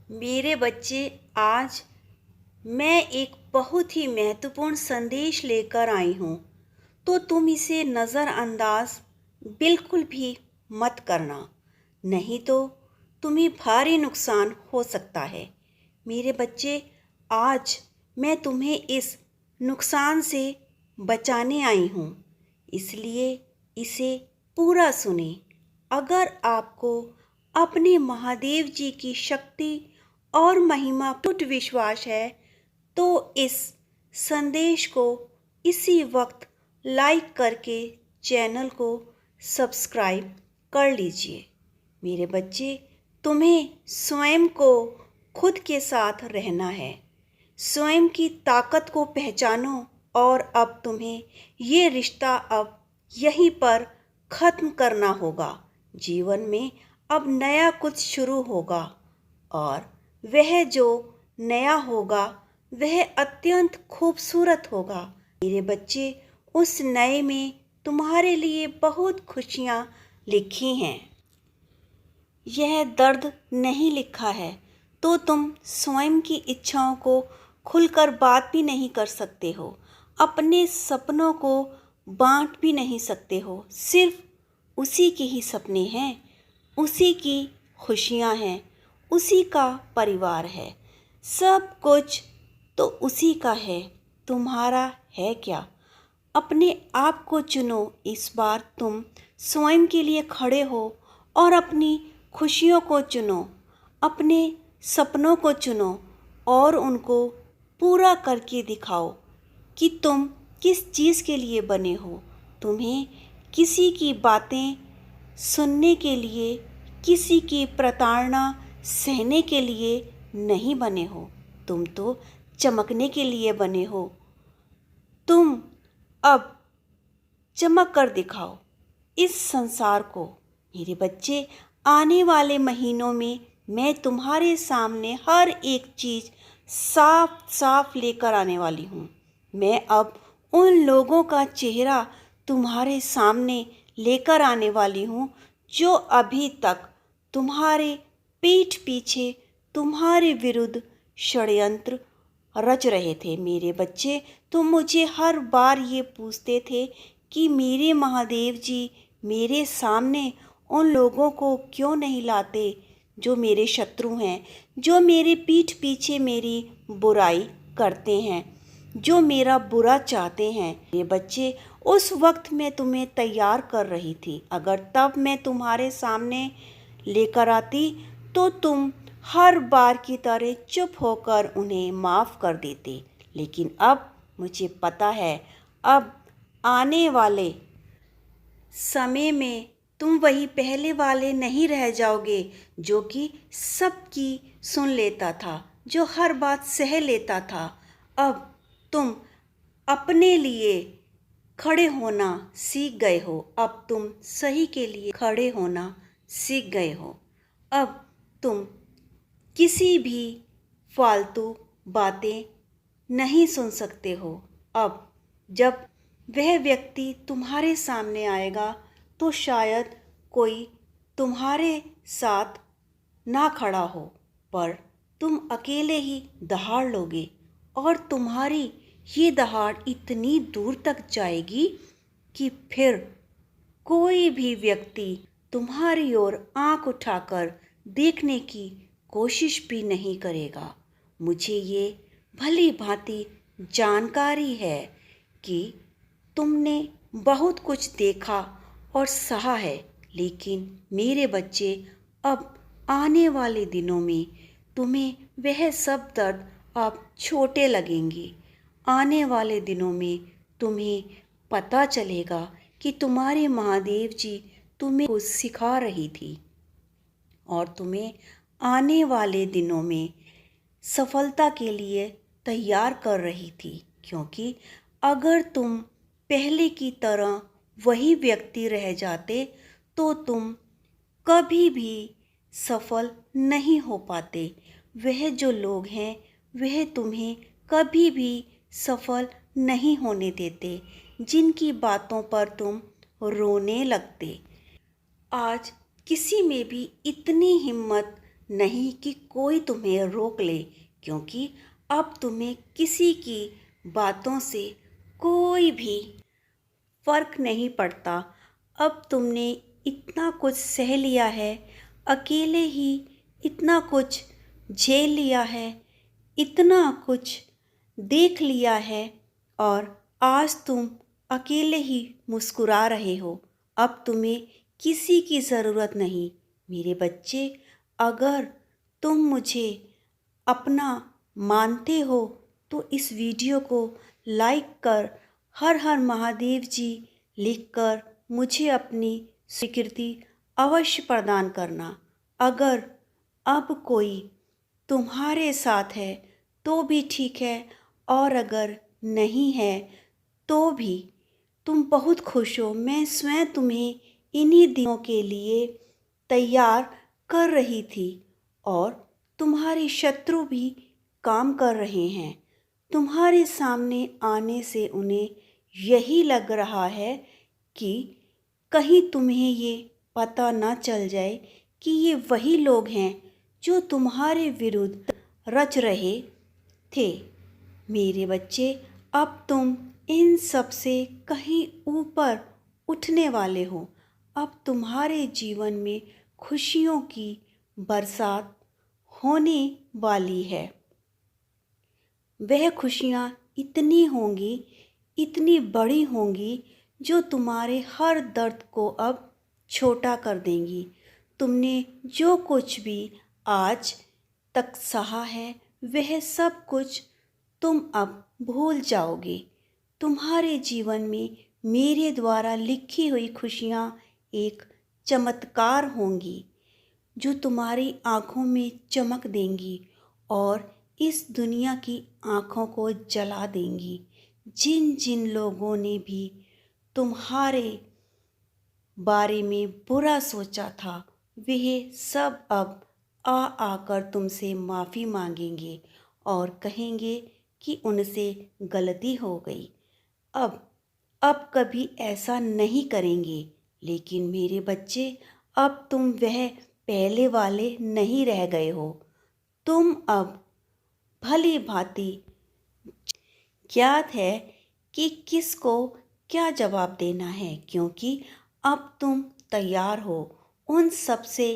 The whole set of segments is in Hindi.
मेरे बच्चे, आज मैं एक बहुत ही महत्वपूर्ण संदेश लेकर आई हूँ, तो तुम इसे नज़रअंदाज बिल्कुल भी मत करना, नहीं तो तुम्हें भारी नुकसान हो सकता है। मेरे बच्चे, आज मैं तुम्हें इस नुकसान से बचाने आई हूँ, इसलिए इसे पूरा सुने। अगर आपको अपने महादेव जी की शक्ति और महिमा टूट विश्वास है, तो इस संदेश को इसी वक्त लाइक करके चैनल को सब्सक्राइब कर लीजिए। मेरे बच्चे, तुम्हें स्वयं को खुद के साथ रहना है, स्वयं की ताकत को पहचानो और अब तुम्हें ये रिश्ता अब यहीं पर खत्म करना होगा। जीवन में अब नया कुछ शुरू होगा और वह जो नया होगा वह अत्यंत खूबसूरत होगा। मेरे बच्चे, उस नए में तुम्हारे लिए बहुत खुशियाँ लिखी हैं। यह दर्द नहीं लिखा है तो तुम स्वयं की इच्छाओं को खुलकर बात भी नहीं कर सकते हो, अपने सपनों को बांट भी नहीं सकते हो। सिर्फ उसी के ही सपने हैं, उसी की खुशियाँ हैं, उसी का परिवार है, सब कुछ तो उसी का है। तुम्हारा है क्या? अपने आप को चुनो। इस बार तुम स्वयं के लिए खड़े हो और अपनी खुशियों को चुनो, अपने सपनों को चुनो और उनको पूरा करके दिखाओ कि तुम किस चीज़ के लिए बने हो। तुम्हें किसी की बातें सुनने के लिए, किसी की प्रताड़ना सहने के लिए नहीं बने हो, तुम तो चमकने के लिए बने हो। तुम अब चमक कर दिखाओ इस संसार को। मेरे बच्चे, आने वाले महीनों में मैं तुम्हारे सामने हर एक चीज़ साफ साफ लेकर आने वाली हूँ। मैं अब उन लोगों का चेहरा तुम्हारे सामने लेकर आने वाली हूँ जो अभी तक तुम्हारे पीठ पीछे तुम्हारे विरुद्ध षड्यंत्र रच रहे थे। मेरे बच्चे, तुम मुझे हर बार ये पूछते थे कि मेरे महादेव जी मेरे सामने उन लोगों को क्यों नहीं लाते जो मेरे शत्रु हैं, जो मेरे पीठ पीछे मेरी बुराई करते हैं, जो मेरा बुरा चाहते हैं। ये बच्चे, उस वक्त मैं तुम्हें तैयार कर रही थी। अगर तब मैं तुम्हारे सामने लेकर आती तो तुम हर बार की तरह चुप होकर उन्हें माफ़ कर देते। लेकिन अब मुझे पता है, अब आने वाले समय में तुम वही पहले वाले नहीं रह जाओगे जो कि सबकी सुन लेता था, जो हर बात सह लेता था। अब तुम अपने लिए खड़े होना सीख गए हो। अब तुम सही के लिए खड़े होना सीख गए हो। अब तुम किसी भी फालतू बातें नहीं सुन सकते हो। अब जब वह व्यक्ति तुम्हारे सामने आएगा तो शायद कोई तुम्हारे साथ ना खड़ा हो, पर तुम अकेले ही दहाड़ लोगे और तुम्हारी ये दहाड़ इतनी दूर तक जाएगी कि फिर कोई भी व्यक्ति तुम्हारी ओर आंख उठाकर देखने की कोशिश भी नहीं करेगा। मुझे ये भली भांति जानकारी है कि तुमने बहुत कुछ देखा और सहा है, लेकिन मेरे बच्चे, अब आने वाले दिनों में तुम्हें वह सब दर्द अब छोटे लगेंगे। आने वाले दिनों में तुम्हें पता चलेगा कि तुम्हारे महादेव जी तुम्हें कुछ सिखा रही थी और तुम्हें आने वाले दिनों में सफलता के लिए तैयार कर रही थी। क्योंकि अगर तुम पहले की तरह वही व्यक्ति रह जाते तो तुम कभी भी सफल नहीं हो पाते। वह जो लोग हैं वह तुम्हें कभी भी सफल नहीं होने देते, जिनकी बातों पर तुम रोने लगते। आज किसी में भी इतनी हिम्मत नहीं कि कोई तुम्हें रोक ले, क्योंकि अब तुम्हें किसी की बातों से कोई भी फर्क नहीं पड़ता। अब तुमने इतना कुछ सह लिया है, अकेले ही इतना कुछ झेल लिया है, इतना कुछ देख लिया है और आज तुम अकेले ही मुस्कुरा रहे हो। अब तुम्हें किसी की ज़रूरत नहीं। मेरे बच्चे, अगर तुम मुझे अपना मानते हो तो इस वीडियो को लाइक कर हर हर महादेव जी लिखकर मुझे अपनी स्वीकृति अवश्य प्रदान करना। अगर अब कोई तुम्हारे साथ है तो भी ठीक है, और अगर नहीं है तो भी तुम बहुत खुश हो। मैं स्वयं तुम्हें इन्हीं दिनों के लिए तैयार कर रही थी और तुम्हारे शत्रु भी काम कर रहे हैं। तुम्हारे सामने आने से उन्हें यही लग रहा है कि कहीं तुम्हें ये पता ना चल जाए कि ये वही लोग हैं जो तुम्हारे विरुद्ध रच रहे थे। मेरे बच्चे, अब तुम इन सब से कहीं ऊपर उठने वाले हो। अब तुम्हारे जीवन में खुशियों की बरसात होने वाली है। वह खुशियाँ इतनी होंगी, इतनी बड़ी होंगी, जो तुम्हारे हर दर्द को अब छोटा कर देंगी। तुमने जो कुछ भी आज तक सहा है वह सब कुछ तुम अब भूल जाओगे। तुम्हारे जीवन में मेरे द्वारा लिखी हुई खुशियाँ एक चमत्कार होंगी जो तुम्हारी आँखों में चमक देंगी और इस दुनिया की आँखों को जला देंगी। जिन जिन लोगों ने भी तुम्हारे बारे में बुरा सोचा था वह सब अब आ आकर तुमसे माफ़ी मांगेंगे और कहेंगे कि उनसे गलती हो गई। अब कभी ऐसा नहीं करेंगे। लेकिन मेरे बच्चे, अब तुम वह पहले वाले नहीं रह गए हो। तुम अब भली भांति ज्ञात है कि किसको क्या जवाब देना है, क्योंकि अब तुम तैयार हो उन सब से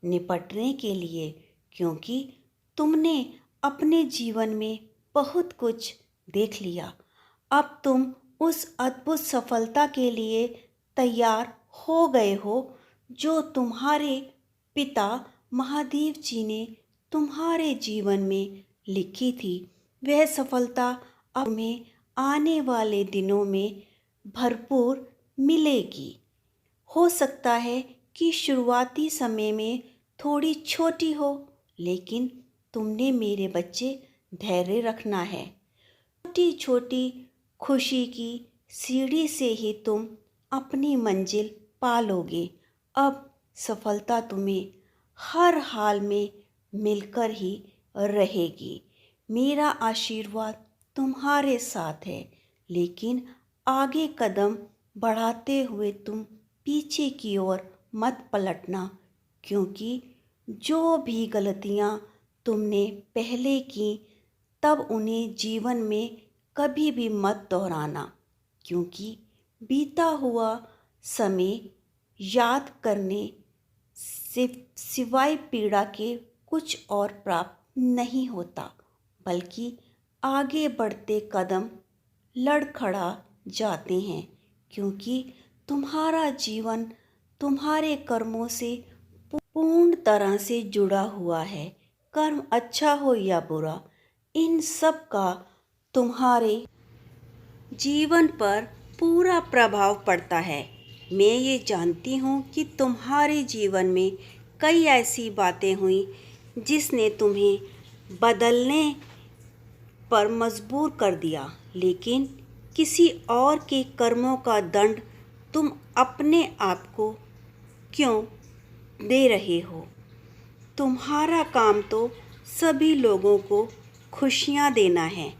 निपटने के लिए, क्योंकि तुमने अपने जीवन में बहुत कुछ देख लिया। अब तुम उस अद्भुत सफलता के लिए तैयार हो गए हो जो तुम्हारे पिता महादेव जी ने तुम्हारे जीवन में लिखी थी। वह सफलता अब तुम्हें आने वाले दिनों में भरपूर मिलेगी। हो सकता है कि शुरुआती समय में थोड़ी छोटी हो, लेकिन तुमने मेरे बच्चे धैर्य रखना है। छोटी छोटी खुशी की सीढ़ी से ही तुम अपनी मंजिल पालोगे। अब सफलता तुम्हें हर हाल में मिलकर ही रहेगी। मेरा आशीर्वाद तुम्हारे साथ है, लेकिन आगे कदम बढ़ाते हुए तुम पीछे की ओर मत पलटना, क्योंकि जो भी गलतियाँ तुमने पहले की तब उन्हें जीवन में कभी भी मत दोहराना, क्योंकि बीता हुआ समय याद करने से सिवाय पीड़ा के कुछ और प्राप्त नहीं होता, बल्कि आगे बढ़ते कदम लड़खड़ा जाते हैं, क्योंकि तुम्हारा जीवन तुम्हारे कर्मों से पूर्ण तरह से जुड़ा हुआ है। कर्म अच्छा हो या बुरा, इन सब का तुम्हारे जीवन पर पूरा प्रभाव पड़ता है। मैं ये जानती हूँ कि तुम्हारे जीवन में कई ऐसी बातें हुई जिसने तुम्हें बदलने पर मजबूर कर दिया, लेकिन किसी और के कर्मों का दंड तुम अपने आप को क्यों दे रहे हो? तुम्हारा काम तो सभी लोगों को खुशियाँ देना है,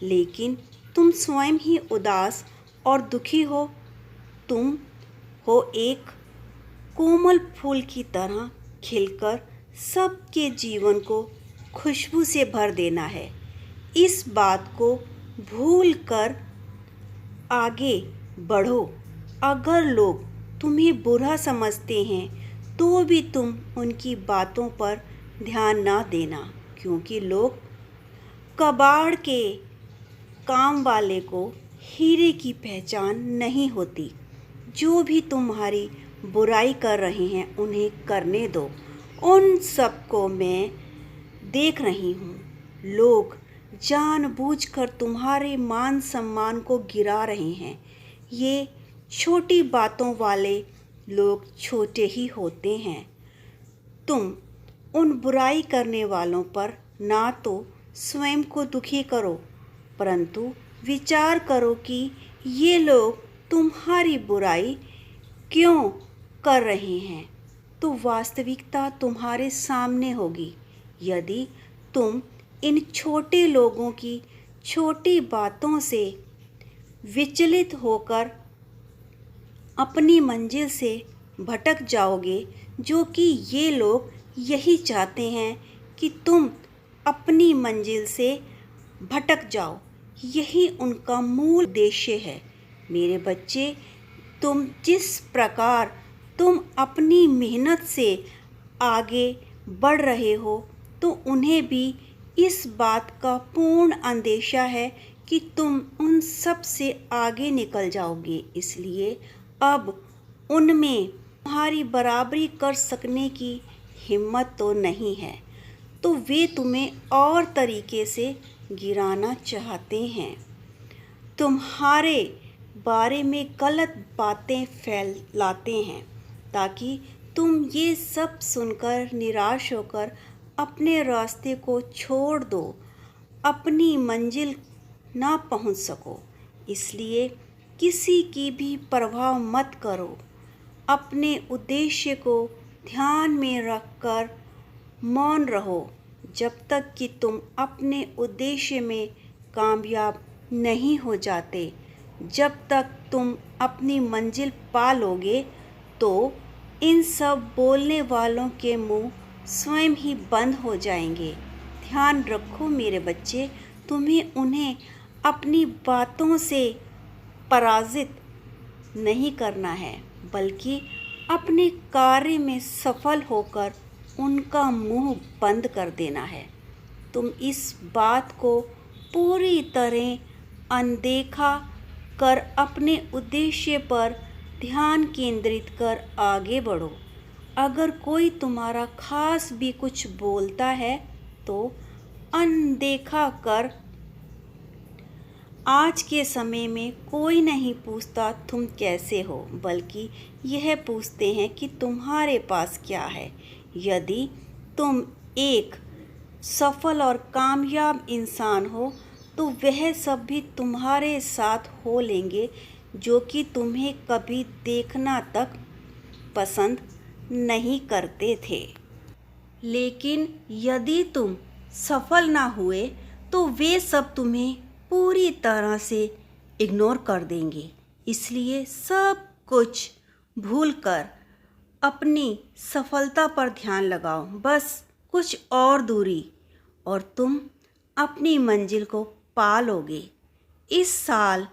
लेकिन तुम स्वयं ही उदास और दुखी हो। तुम हो एक कोमल फूल की तरह खिलकर सबके जीवन को खुशबू से भर देना है। इस बात को भूल कर आगे बढ़ो। अगर लोग तुम्हें बुरा समझते हैं तो भी तुम उनकी बातों पर ध्यान ना देना, क्योंकि लोग कबाड़ के काम वाले को हीरे की पहचान नहीं होती। जो भी तुम्हारी बुराई कर रहे हैं उन्हें करने दो। उन सबको मैं देख रही हूँ। लोग जानबूझकर तुम्हारे मान सम्मान को गिरा रहे हैं। ये छोटी बातों वाले लोग छोटे ही होते हैं। तुम उन बुराई करने वालों पर ना तो स्वयं को दुखी करो, परंतु विचार करो कि ये लोग तुम्हारी बुराई क्यों कर रहे हैं, तो वास्तविकता तुम्हारे सामने होगी। यदि तुम इन छोटे लोगों की छोटी बातों से विचलित होकर अपनी मंजिल से भटक जाओगे, जो कि ये लोग यही चाहते हैं कि तुम अपनी मंजिल से भटक जाओ। यही उनका मूल उद्देश्य है। मेरे बच्चे, जिस प्रकार तुम अपनी मेहनत से आगे बढ़ रहे हो, तो उन्हें भी इस बात का पूर्ण अंदेशा है कि तुम उन सब से आगे निकल जाओगे। इसलिए अब उनमें तुम्हारी बराबरी कर सकने की हिम्मत तो नहीं है, तो वे तुम्हें और तरीके से गिराना चाहते हैं। तुम्हारे बारे में गलत बातें फैलाते हैं ताकि तुम ये सब सुनकर निराश होकर अपने रास्ते को छोड़ दो, अपनी मंजिल ना पहुंच सको। इसलिए किसी की भी परवाह मत करो। अपने उद्देश्य को ध्यान में रखकर मौन रहो जब तक कि तुम अपने उद्देश्य में कामयाब नहीं हो जाते। जब तक तुम अपनी मंजिल पा लोगे तो इन सब बोलने वालों के मुंह स्वयं ही बंद हो जाएंगे। ध्यान रखो मेरे बच्चे, तुम्हें उन्हें अपनी बातों से पराजित नहीं करना है, बल्कि अपने कार्य में सफल होकर उनका मुंह बंद कर देना है। तुम इस बात को पूरी तरह अनदेखा कर अपने उद्देश्य पर ध्यान केंद्रित कर आगे बढ़ो। अगर कोई तुम्हारा खास भी कुछ बोलता है तो अनदेखा कर। आज के समय में कोई नहीं पूछता तुम कैसे हो, बल्कि यह पूछते हैं कि तुम्हारे पास क्या है। यदि तुम एक सफल और कामयाब इंसान हो तो वह सब भी तुम्हारे साथ हो लेंगे जो कि तुम्हें कभी देखना तक पसंद नहीं करते थे। लेकिन यदि तुम सफल ना हुए तो वे सब तुम्हें पूरी तरह से इग्नोर कर देंगे। इसलिए सब कुछ भूलकर अपनी सफलता पर ध्यान लगाओ। बस कुछ और दूरी और तुम अपनी मंजिल को पा लोगे। इस साल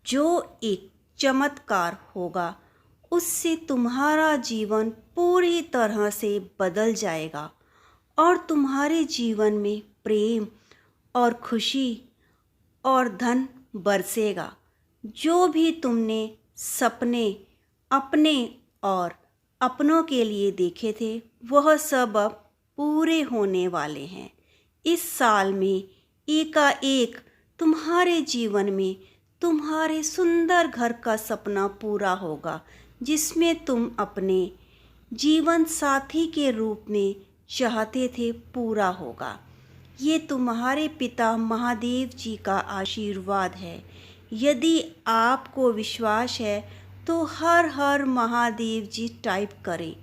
जो एक चमत्कार होगा उससे तुम्हारा जीवन पूरी तरह से बदल जाएगा और तुम्हारे जीवन में प्रेम और खुशी और धन बरसेगा। जो भी तुमने सपने अपने और अपनों के लिए देखे थे वह सब अब पूरे होने वाले हैं। इस साल में एकाएक तुम्हारे जीवन में तुम्हारे सुंदर घर का सपना पूरा होगा, जिसमें तुम अपने जीवन साथी के रूप में चाहते थे पूरा होगा। ये तुम्हारे पिता महादेव जी का आशीर्वाद है। यदि आपको विश्वास है तो हर हर महादेव जी टाइप करें।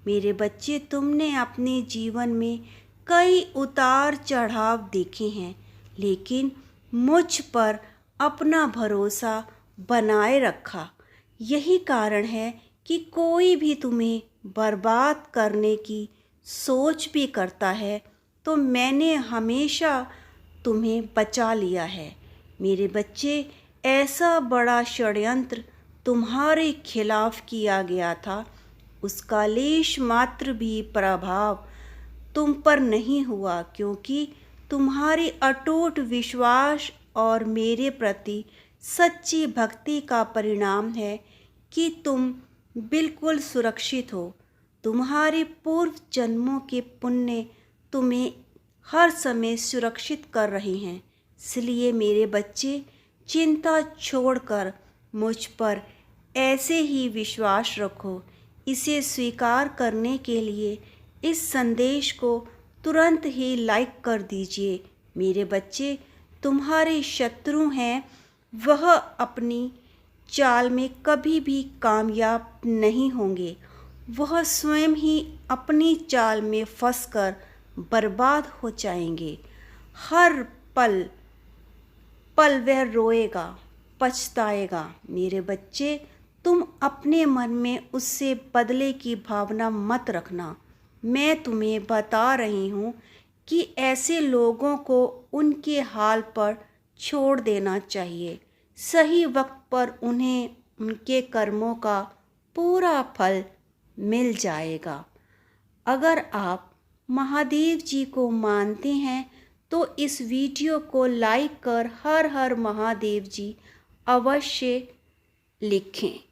मेरे बच्चे, तुमने अपने जीवन में कई उतार चढ़ाव देखे हैं, लेकिन मुझ पर अपना भरोसा बनाए रखा। यही कारण है कि कोई भी तुम्हें बर्बाद करने की सोच भी करता है तो मैंने हमेशा तुम्हें बचा लिया है। मेरे बच्चे, ऐसा बड़ा षड्यंत्र तुम्हारे खिलाफ किया गया था, उसका लेश मात्र भी प्रभाव तुम पर नहीं हुआ, क्योंकि तुम्हारे अटूट विश्वास और मेरे प्रति सच्ची भक्ति का परिणाम है कि तुम बिल्कुल सुरक्षित हो। तुम्हारे पूर्व जन्मों के पुण्य तुम्हें हर समय सुरक्षित कर रहे हैं। इसलिए मेरे बच्चे, चिंता छोड़कर मुझ पर ऐसे ही विश्वास रखो। इसे स्वीकार करने के लिए इस संदेश को तुरंत ही लाइक कर दीजिए। मेरे बच्चे, तुम्हारे शत्रु हैं, वह अपनी चाल में कभी भी कामयाब नहीं होंगे। वह स्वयं ही अपनी चाल में फंसकर बर्बाद हो जाएंगे। हर पल पल वह रोएगा, पछताएगा। मेरे बच्चे, तुम अपने मन में उससे बदले की भावना मत रखना। मैं तुम्हें बता रही हूँ कि ऐसे लोगों को उनके हाल पर छोड़ देना चाहिए। सही वक्त पर उन्हें उनके कर्मों का पूरा फल मिल जाएगा। अगर आप महादेव जी को मानते हैं तो इस वीडियो को लाइक कर हर हर महादेव जी अवश्य लिखें।